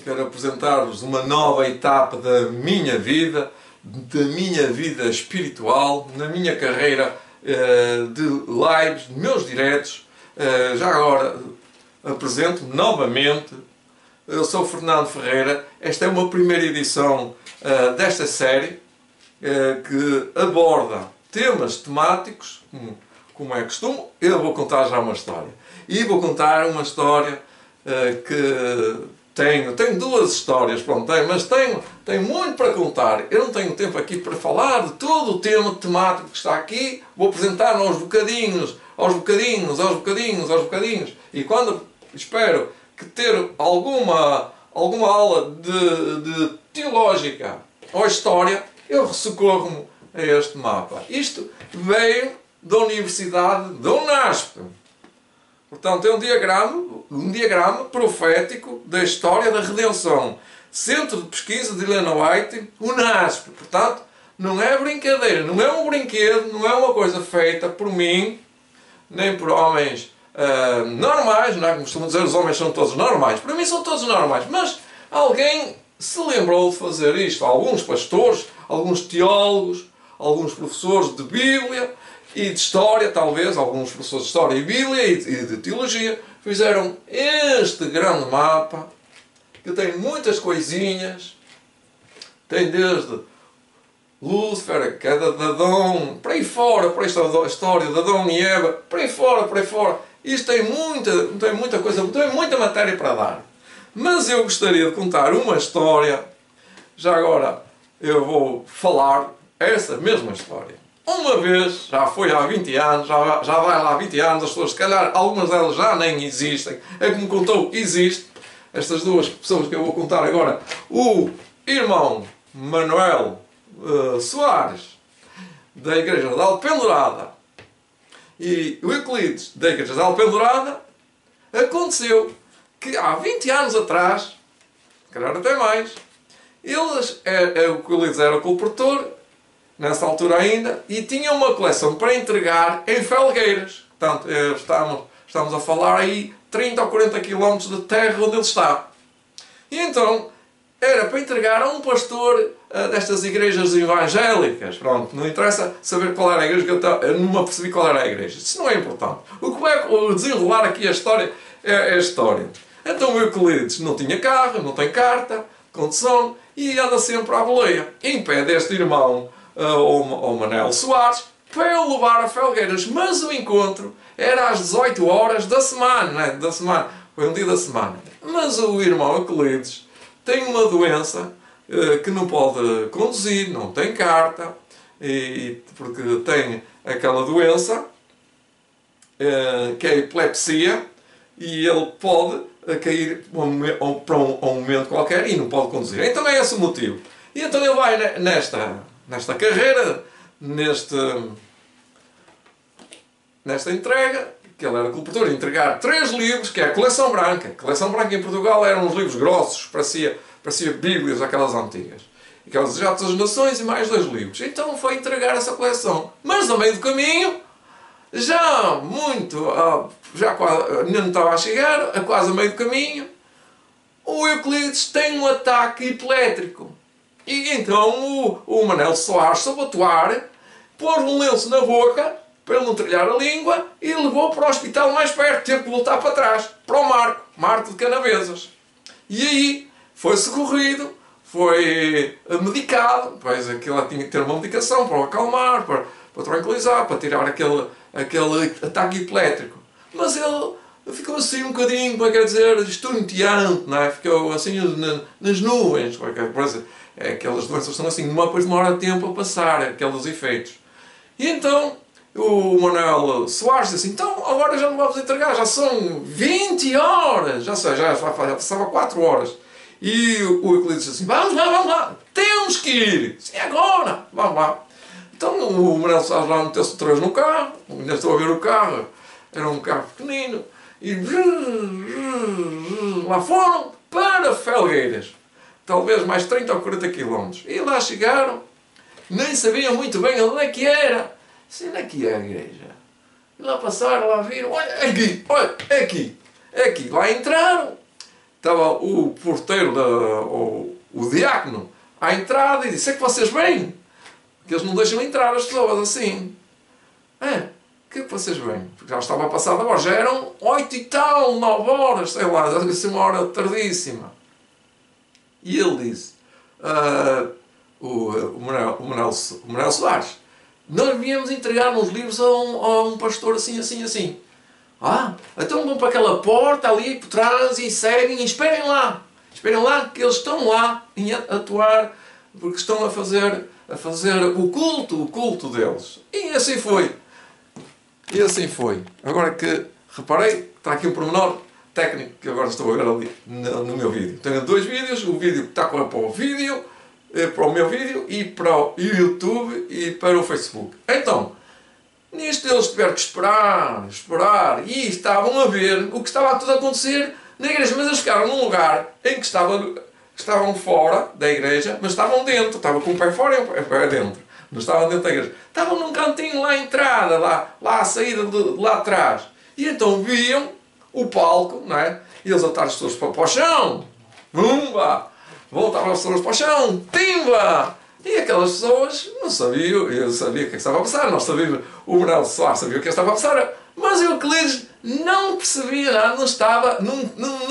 Quero apresentar-vos uma nova etapa da minha vida espiritual, na minha carreira de lives, de meus diretos. Já agora apresento-me novamente. Eu sou Fernando Ferreira. Esta é uma primeira edição desta série que aborda temas temáticos, como é costume. Eu vou contar já uma história. E vou contar uma história que tenho duas histórias, pronto, mas tenho muito para contar. Eu não tenho tempo aqui para falar de todo o tema temático que está aqui. Vou apresentar aos bocadinhos. E quando espero que ter alguma aula de teológica ou história, eu socorro-me a este mapa. Isto veio da Universidade de UNASP. Portanto, é um diagrama profético da história da redenção. Centro de Pesquisa de Ellen White, UNASP. Portanto, não é brincadeira, não é um brinquedo, não é uma coisa feita por mim, nem por homens normais, não é? Como costumam dizer, os homens são todos normais. Para mim são todos normais, mas alguém se lembrou de fazer isto. Alguns pastores, alguns teólogos, alguns professores de Bíblia e de História, talvez, alguns professores de História e Bíblia e de Teologia, fizeram este grande mapa, que tem muitas coisinhas. Tem desde Lúcifer, a queda de Adão, para aí fora, para esta história de Adão e Eva, para aí fora. Isto tem muita coisa, tem muita matéria para dar. Mas eu gostaria de contar uma história. Já agora eu vou falar essa mesma história. Uma vez, já foi há 20 anos, já vai lá há 20 anos, as pessoas, se calhar, algumas delas já nem existem. É que me contou, existe. Estas duas pessoas que eu vou contar agora. O irmão Manuel Soares, da Igreja de Alpendurada, e o Euclides, da Igreja de Alpendurada, aconteceu que há 20 anos atrás, se calhar até mais, eles, o Euclides era coletor, nessa altura ainda, e tinha uma coleção para entregar em Felgueiras. Portanto, estamos a falar aí 30 ou 40 km de terra onde ele está. E então, era para entregar a um pastor destas igrejas evangélicas. Pronto, não interessa saber qual era a igreja, que eu não me apercebi qual era a igreja. Isso não é importante. O que vai desenrolar aqui a história é a história. Então o Euclides não tinha carro, não tem carta, condução, e anda sempre à boleia. Impede este irmão, o Manuel Soares, para o levar a Felgueiras. Mas o encontro era às 18 horas da semana, não é? Foi um dia da semana. Mas o irmão Euclides tem uma doença que não pode conduzir, não tem carta, porque tem aquela doença que é a epilepsia, e ele pode cair para um momento qualquer e não pode conduzir. Então é esse o motivo. E então ele vai nesta carreira, nesta entrega, que ele era coletor, entregar 3 livros, que é a coleção branca. A coleção branca em Portugal eram uns livros grossos, parecia bíblias, aquelas antigas. Aquelas já das Nações e mais 2 livros. Então foi entregar essa coleção. Mas no meio do caminho, já quase, ainda não estava a chegar, a quase a meio do caminho, o Euclides tem um ataque epilétrico. E então o Manuel Soares soube atuar, pôs um lenço na boca, para ele não trilhar a língua, e levou para o hospital mais perto. Teve que voltar para trás, para o Marco de Canavesas. E aí foi socorrido, foi medicado, pois aquilo tinha que ter uma medicação para o acalmar, para tranquilizar, para tirar aquele ataque epilétrico. Mas ele ficou assim um bocadinho, como é que quer dizer, estonteante, não é? Ficou assim nas nuvens. Aquelas doenças são assim, depois demora tempo a passar, aqueles efeitos. E então o Manuel Soares disse assim: então agora já não vamos entregar, já são 20 horas, já passava 4 horas. E o Euclides disse assim: vamos lá, temos que ir, sim, agora, vamos lá. Então o Manuel Soares lá meteu-se outra vez no carro, ainda estou a ver o carro, era um carro pequenino, e lá foram para Felgueiras, talvez mais 30 ou 40 km. E lá chegaram, nem sabiam muito bem onde é que era. Se onde é que é a igreja? E lá passaram, lá viram, olha, é aqui, Aqui, lá entraram. Estava o porteiro, o diácono, à entrada e disse: é que vocês vêm? Que eles não deixam entrar as pessoas assim. O que é que vocês veem? Porque já estava passada a hora, já eram 8 e tal, 9 horas, sei lá, já disse uma hora tardíssima. E ele disse, o Manuel Soares: nós viemos entregar uns livros a um pastor assim, assim, assim. Então vão para aquela porta ali por trás e seguem e esperem lá. Esperem lá que eles estão lá a atuar, porque estão a fazer o culto deles. E assim foi. E assim foi. Agora que reparei, está aqui um pormenor técnico que agora estou a ver ali no meu vídeo. Tenho 2 vídeos, o vídeo que está para o vídeo, para o meu vídeo, e para o YouTube e para o Facebook. Então, nisto eles tiveram que esperar, e estavam a ver o que estava tudo a acontecer na igreja, mas eles ficaram num lugar em que estavam fora da igreja, mas estavam dentro, estavam com o pé fora e o pé dentro. Não estavam dentro da igreja. Estavam num cantinho lá à entrada, lá à saída de lá atrás. E então viam o palco, não é? E eles voltaram as pessoas para o chão. Bumba! Voltavam as pessoas para o chão. Timba! E aquelas pessoas não sabiam, eu sabia o que estava a passar, nós sabíamos, o Manuel Soares sabia o que estava a passar, mas o Euclides não percebia nada, não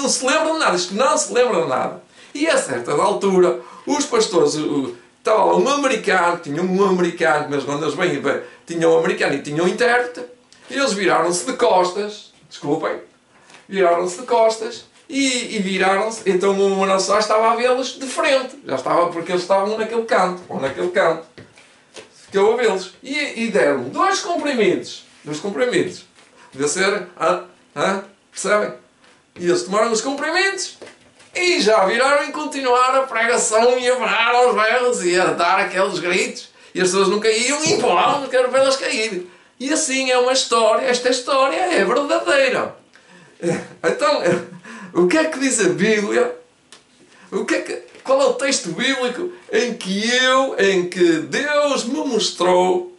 se lembra de nada, isto não se lembra de nada. E a certa altura, os pastores, estava lá um americano, tinha um americano, mas quando eles vêm, tinham um americano e tinham um intérprete, e eles viraram-se de costas, desculpem, viraram-se de costas, e viraram-se, então o Manuel Soares estava a vê-los de frente, já estava, porque eles estavam naquele canto, ficou a vê-los, e deram 2 comprimidos, devia ser, percebem? E eles tomaram os comprimidos, e já viraram e continuaram a pregação e a parar aos berros e a dar aqueles gritos, e as pessoas não caíam e empurravam, quero vê-las cair. E assim é uma história, esta história é verdadeira. Então, o que é que diz a Bíblia? Qual é o texto bíblico em que Deus me mostrou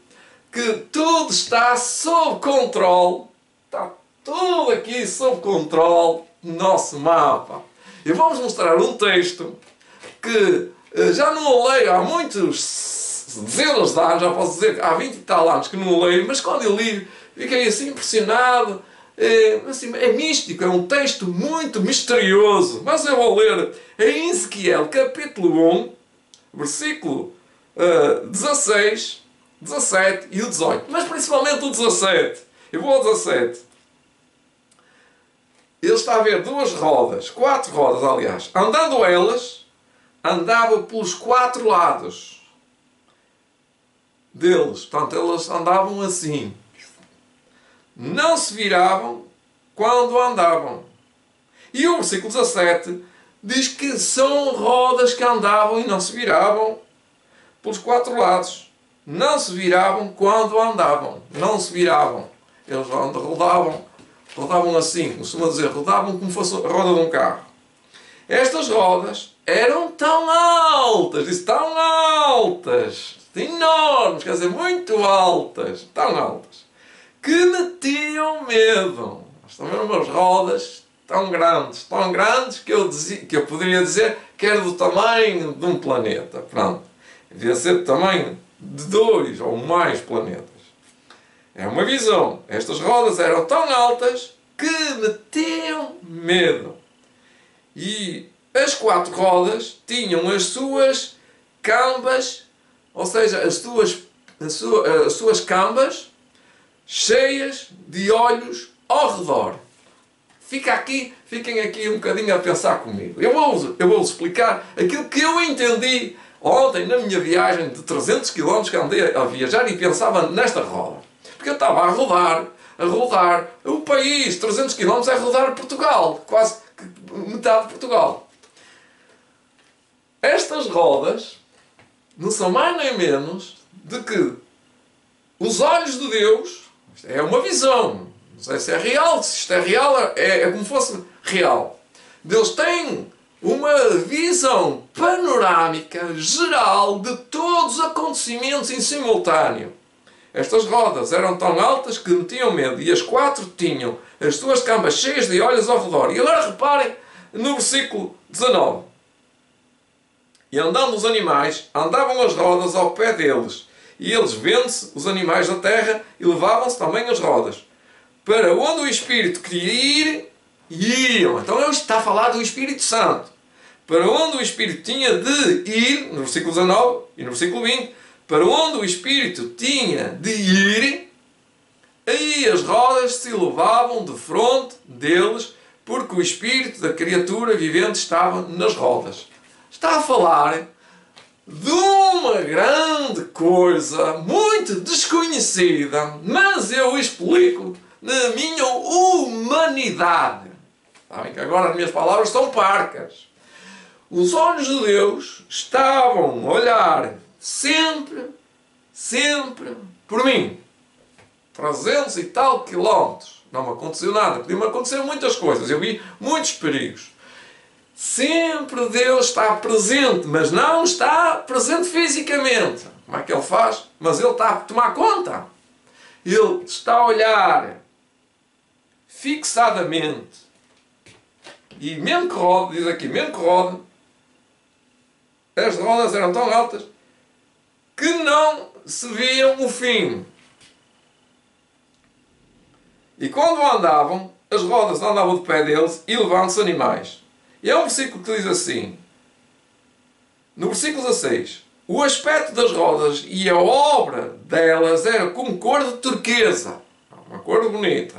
que tudo está sob controle? Está tudo aqui sob controle no nosso mapa. E vamos mostrar um texto que já não o leio há muitos dezenas de anos, já posso dizer que há 20 e tal anos que não o leio, mas quando eu li fiquei assim impressionado. É místico, é um texto muito misterioso. Mas eu vou ler em Ezequiel capítulo 1, versículo 16, 17 e o 18. Mas principalmente o 17. Eu vou ao 17. Ele está a ver 2 rodas, 4 rodas aliás. Andando elas, andava pelos 4 lados deles. Portanto, elas andavam assim. Não se viravam quando andavam. E o versículo 17 diz que são rodas que andavam e não se viravam pelos 4 lados. Não se viravam quando andavam. Não se viravam. Eles rodavam assim, costuma dizer, rodavam como fosse a roda de um carro. Estas rodas eram tão altas, tão altas, enormes, quer dizer, muito altas, tão altas, que metiam medo. Estão a ver umas rodas tão grandes que eu poderia dizer que era do tamanho de um planeta. Pronto. Devia ser do tamanho de 2 ou mais planetas. É uma visão. Estas rodas eram tão altas que metiam medo. E as 4 rodas tinham as suas cambas, ou seja, as suas cambas cheias de olhos ao redor. Fiquem aqui um bocadinho a pensar comigo. Eu vou explicar aquilo que eu entendi ontem na minha viagem de 300 km que andei a viajar e pensava nesta roda. Porque eu estava a rodar o país, 300 km é rodar Portugal, quase metade de Portugal. Estas rodas não são mais nem menos do que os olhos de Deus. Isto é uma visão. Não sei se é real, se isto é real, é como fosse real. Deus tem uma visão panorâmica, geral, de todos os acontecimentos em simultâneo. Estas rodas eram tão altas que metiam medo, e as 4 tinham as suas cambas cheias de olhos ao redor. E agora reparem no versículo 19. E andando os animais, andavam as rodas ao pé deles, e eles, vendo-se os animais da terra, e levavam-se também as rodas. Para onde o Espírito queria ir, iam. Então ele está a falar do Espírito Santo. Para onde o Espírito tinha de ir, no versículo 19 e no versículo 20, para onde o Espírito tinha de ir, aí as rodas se levavam de fronte deles, porque o Espírito da criatura vivente estava nas rodas. Está a falar de uma grande coisa, muito desconhecida, mas eu explico na minha humanidade. Sabem que agora as minhas palavras são parcas. Os olhos de Deus estavam a olhar sempre por mim. 300 e tal quilómetros. Não me aconteceu nada. Podia-me acontecer muitas coisas. Eu vi muitos perigos. Sempre Deus está presente, mas não está presente fisicamente. Como é que Ele faz? Mas Ele está a tomar conta. Ele está a olhar fixadamente. E mesmo que rode, diz aqui, mesmo que rode, as rodas eram tão altas que não se viam o fim. E quando andavam, as rodas andavam de pé deles e levantam-se animais. E é um versículo que diz assim, no versículo 16, o aspecto das rodas e a obra delas era como cor de turquesa, uma cor bonita.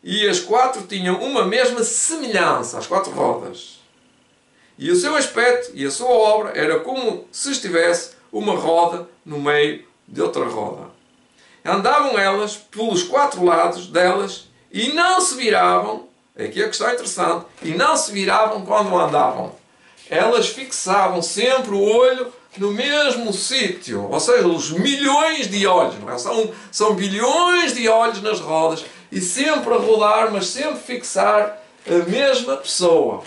E as 4 tinham uma mesma semelhança, as 4 rodas. E o seu aspecto e a sua obra era como se estivesse uma roda no meio de outra roda. Andavam elas pelos 4 lados delas e não se viravam, aqui é a questão interessante, e não se viravam quando andavam. Elas fixavam sempre o olho no mesmo sítio, ou seja, os milhões de olhos, não é? São bilhões de olhos nas rodas, e sempre a rodar, mas sempre fixar a mesma pessoa,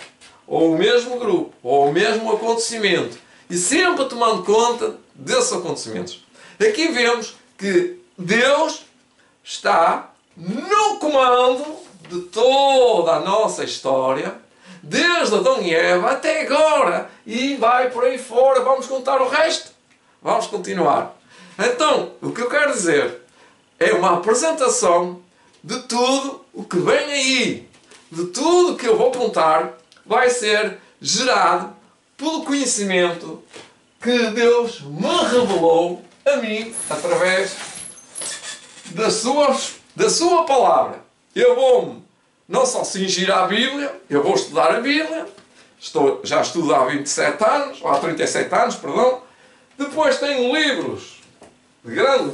ou o mesmo grupo, ou o mesmo acontecimento, e sempre tomando conta desses acontecimentos. Aqui vemos que Deus está no comando de toda a nossa história, desde Adão e Eva até agora, e vai por aí fora. Vamos contar o resto? Vamos continuar. Então, o que eu quero dizer é uma apresentação de tudo o que vem aí, de tudo o que eu vou contar, vai ser gerado pelo conhecimento que Deus me revelou a mim através da sua palavra. Eu vou não só cingir à Bíblia, eu vou estudar a Bíblia, já estudo há 27 anos, ou há 37 anos, perdão. Depois tenho livros de grande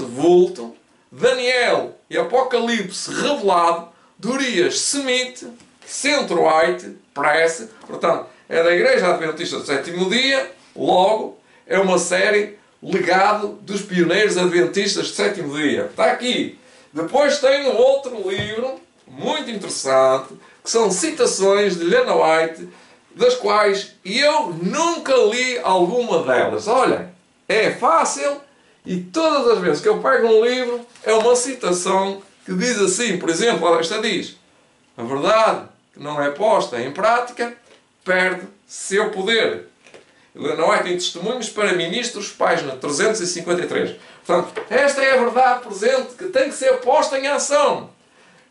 vulto, Daniel e Apocalipse revelado, de Urias Smith, Centro-White Press, portanto, é da Igreja Adventista do Sétimo Dia, logo, é uma série legado dos pioneiros adventistas do Sétimo Dia. Está aqui. Depois tenho outro livro, muito interessante, que são citações de Ellen White, das quais eu nunca li alguma delas. Olhem, é fácil, e todas as vezes que eu pego um livro, é uma citação que diz assim, por exemplo, esta diz, a verdade que não é posta em prática, perde seu poder. Ellen White tem testemunhos para ministros, página 353. Portanto, esta é a verdade presente que tem que ser posta em ação.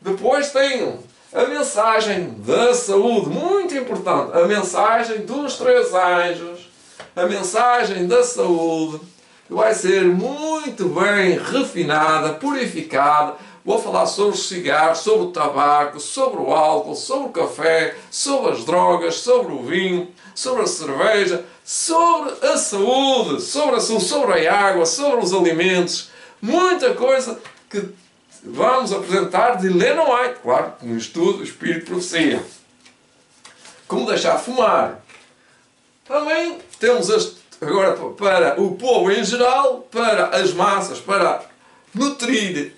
Depois tenho a mensagem da saúde, muito importante. A mensagem dos 3 anjos. A mensagem da saúde, que vai ser muito bem refinada, purificada. Vou falar sobre os cigarros, sobre o tabaco, sobre o álcool, sobre o café, sobre as drogas, sobre o vinho, sobre a cerveja, sobre a saúde, sobre a água, sobre os alimentos. Muita coisa que vamos apresentar de Ellen White, claro, no estudo Espírito e Profecia. Como deixar de fumar. Também temos agora para o povo em geral, para as massas, para nutrir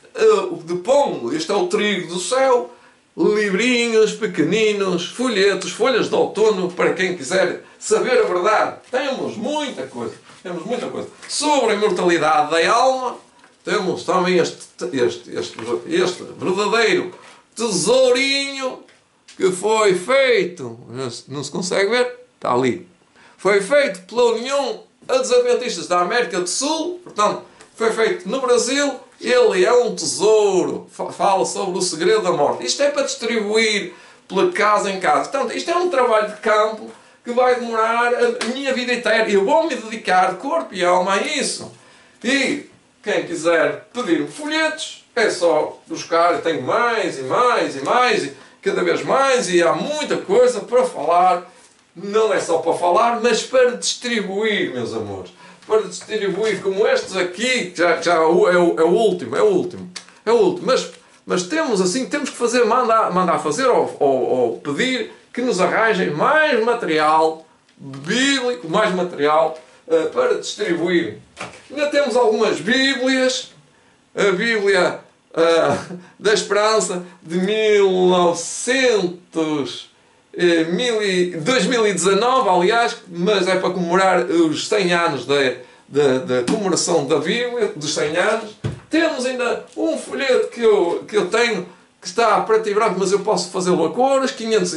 de pão, este é o trigo do céu, livrinhos pequeninos, folhetos, folhas de outono, para quem quiser saber a verdade. Temos muita coisa. temos muita coisa. Sobre a imortalidade da alma, temos também este verdadeiro tesourinho que foi feito, não se consegue ver? Está ali. Foi feito pela União dos Adventistas da América do Sul, portanto, foi feito no Brasil. Ele é um tesouro, fala sobre o segredo da morte. Isto é para distribuir pela casa em casa. Portanto, isto é um trabalho de campo que vai demorar a minha vida inteira. Eu vou me dedicar de corpo e alma a isso. E quem quiser pedir-me folhetos, é só buscar. Eu tenho mais e mais e mais, e cada vez mais, e há muita coisa para falar. Não é só para falar, mas para distribuir, meus amores. Para distribuir, como estes aqui, que já é o último. Mas temos assim, temos que fazer, mandar fazer ou pedir que nos arranjem mais material bíblico, mais material para distribuir. Ainda temos algumas Bíblias. A Bíblia da Esperança de 2019, aliás, mas é para comemorar os 100 anos da comemoração da Bíblia, dos 100 anos. Temos ainda um folheto que eu tenho, que está preto e branco, mas eu posso fazê-lo a cores, 500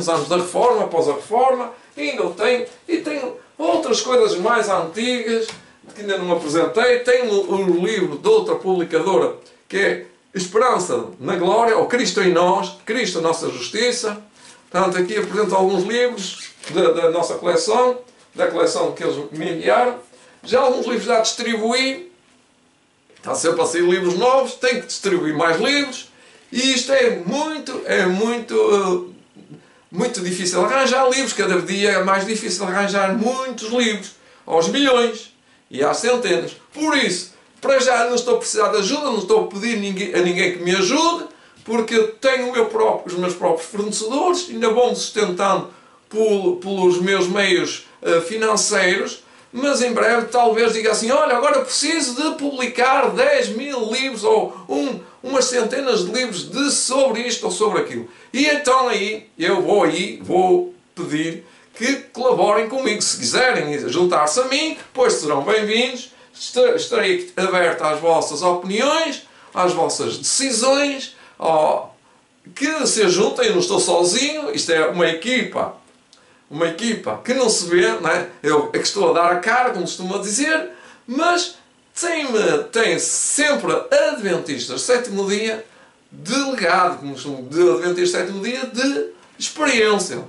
anos da Reforma, após a Reforma, ainda o tenho. E tenho outras coisas mais antigas, que ainda não apresentei. Tenho o livro de outra publicadora, que é Esperança na Glória, ou Cristo em Nós, Cristo a Nossa Justiça. Portanto, aqui apresento alguns livros da nossa coleção, da coleção que eles me enviaram. Já alguns livros já distribuí. Está sempre a sair livros novos, tenho que distribuir mais livros. E isto é muito difícil arranjar livros. Cada dia é mais difícil arranjar muitos livros. Aos milhões e às centenas. Por isso, para já não estou a precisar de ajuda, não estou a pedir a ninguém que me ajude, porque eu tenho os meus próprios fornecedores, ainda vou-me sustentando pelos meus meios financeiros, mas em breve talvez diga assim, olha, agora preciso de publicar 10.000 livros ou umas centenas de livros sobre isto ou sobre aquilo. E então aí eu vou pedir que colaborem comigo. Se quiserem juntar-se a mim, pois serão bem-vindos. Estarei aberto às vossas opiniões, às vossas decisões, que se juntem. Eu não estou sozinho, isto é uma equipa que não se vê, não é? Eu é que estou a dar a cara, como costumo dizer, mas tem sempre Adventistas Sétimo Dia delegado, como costumo, de Adventistas Sétimo Dia de experiência.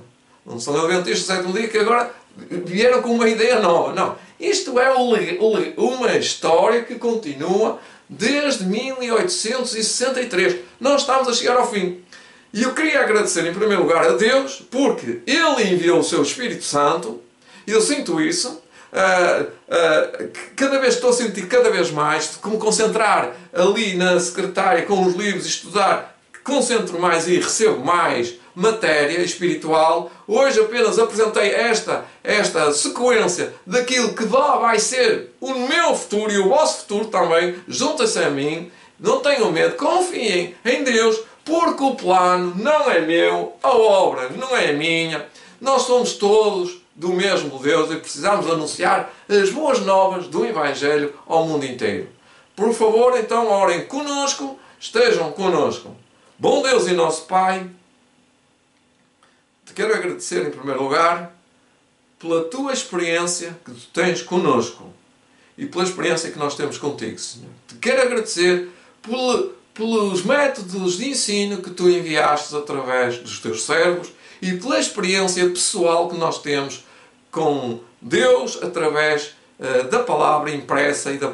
Não são Adventistas Sétimo Dia que agora vieram com uma ideia nova. Não. Isto é uma história que continua desde 1863. Nós estamos a chegar ao fim. E eu queria agradecer em primeiro lugar a Deus, porque Ele enviou o seu Espírito Santo. Eu sinto isso. Cada vez estou a sentir cada vez mais, como concentrar ali na secretária com os livros e estudar, concentro mais e recebo mais matéria espiritual. Hoje apenas apresentei esta sequência daquilo que vai ser o meu futuro e o vosso futuro também. Juntem-se a mim, não tenham medo, confiem em Deus, porque o plano não é meu, a obra não é minha. Nós somos todos do mesmo Deus e precisamos anunciar as boas novas do Evangelho ao mundo inteiro. Por favor, então, orem conosco, estejam conosco. Bom Deus e nosso Pai, te quero agradecer em primeiro lugar pela tua experiência que tu tens conosco e pela experiência que nós temos contigo, Senhor. Te quero agradecer pelos métodos de ensino que tu enviaste através dos teus servos e pela experiência pessoal que nós temos com Deus através da palavra impressa e da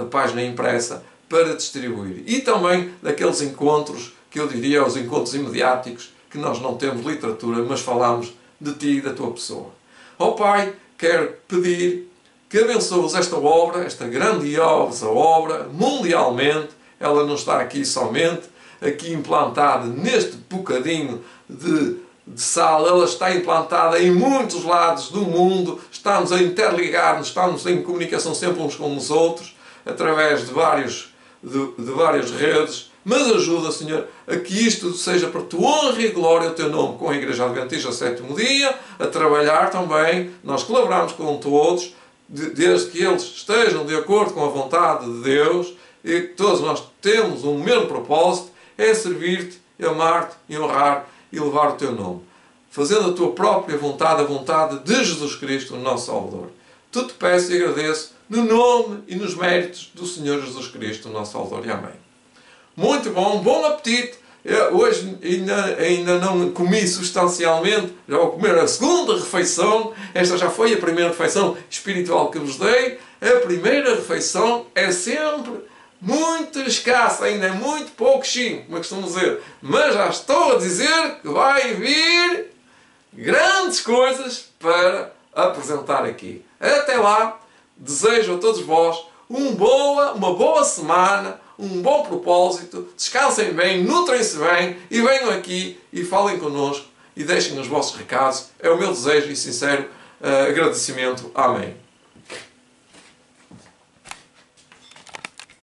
página impressa para distribuir. E também daqueles encontros, que eu diria os encontros imediáticos, que nós não temos literatura, mas falamos de ti e da tua pessoa. Ó Pai, quero pedir que abençoes esta obra, esta grandiosa obra, mundialmente. Ela não está aqui somente, aqui implantada neste bocadinho de sala, ela está implantada em muitos lados do mundo, estamos a interligar-nos, estamos em comunicação sempre uns com os outros, através de várias redes, mas ajuda, Senhor, a que isto seja para a tua honra e glória o teu nome, com a Igreja Adventista Sétimo Dia, a trabalhar também, nós colaboramos com todos, desde que eles estejam de acordo com a vontade de Deus, e que todos nós temos um mesmo propósito, é servir-te, amar-te e honrar e levar o teu nome, fazendo a tua própria vontade, a vontade de Jesus Cristo, o nosso Salvador. Tu te peço e agradeço no nome e nos méritos do Senhor Jesus Cristo, o nosso Salvador. E amém. Muito bom, bom apetite. Hoje ainda não comi substancialmente, já vou comer a segunda refeição. Esta já foi a primeira refeição espiritual que vos dei. A primeira refeição é sempre muito escassa, ainda é muito pouquinho, como é que costumo dizer. Mas já estou a dizer que vai vir grandes coisas para apresentar aqui. Até lá, desejo a todos vós uma boa semana, um bom propósito, descansem bem, nutrem-se bem e venham aqui e falem connosco e deixem os vossos recados. É o meu desejo e sincero agradecimento. Amém.